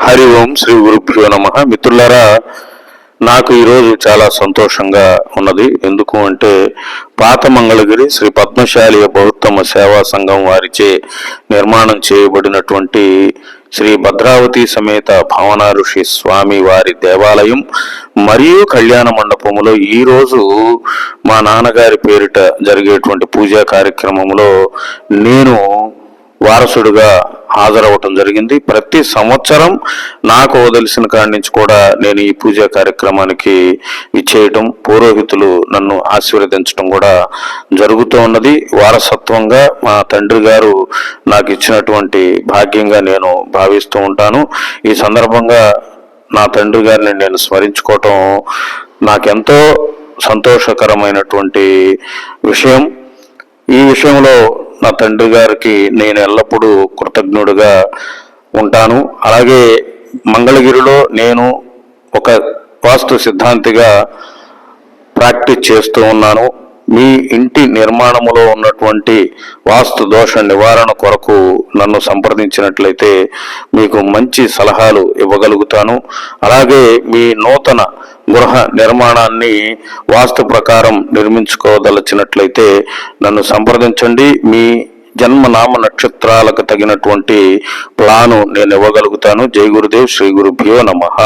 హరి ఓం శ్రీ గురుభ్యో నమః. మిత్రులారా, నాకు ఈరోజు చాలా సంతోషంగా ఉన్నది. ఎందుకు అంటే పాత మంగళగిరి శ్రీ పద్మశాలి బౌద్ధమ సేవా సంఘం వారిచే నిర్మాణం చేయబడినటువంటి శ్రీ భద్రావతి సమేత భావన ఋషి స్వామి వారి దేవాలయం మరియు కళ్యాణ మండపములో ఈరోజు మా నాన్నగారి పేరిట జరిగేటువంటి పూజా కార్యక్రమంలో నేను వారసుడుగా హాజరవటం జరిగింది. ప్రతి సంవత్సరం నాకు వదిలిసిన కాడి నుంచి కూడా నేను ఈ పూజా కార్యక్రమానికి ఇచ్చేయటం, పురోహితులు నన్ను ఆశీర్వదించడం కూడా జరుగుతూ ఉన్నది. వారసత్వంగా మా తండ్రి గారు నాకు ఇచ్చినటువంటి భాగ్యంగా నేను భావిస్తూ ఉంటాను. ఈ సందర్భంగా నా తండ్రి గారిని నేను స్మరించుకోవటం నాకెంతో సంతోషకరమైనటువంటి విషయం. ఈ విషయంలో నా తండ్రి గారికి నేను ఎల్లప్పుడూ కృతజ్ఞుడిగా ఉంటాను. అలాగే మంగళగిరిలో నేను ఒక వాస్తు సిద్ధాంతిగా ప్రాక్టీస్ చేస్తూ ఉన్నాను. మీ ఇంటి నిర్మాణములో ఉన్నటువంటి వాస్తు దోష నివారణ కొరకు నన్ను సంప్రదించినట్లయితే మీకు మంచి సలహాలు ఇవ్వగలుగుతాను. అలాగే మీ నూతన గృహ నిర్మాణాన్ని వాస్తు ప్రకారం నిర్మించుకోదలచినట్లయితే నన్ను సంప్రదించండి. మీ జన్మనామ నక్షత్రాలకు తగినటువంటి ప్లాను నేను ఇవ్వగలుగుతాను. జై గురుదేవ్, శ్రీ గురుభ్యో నమః.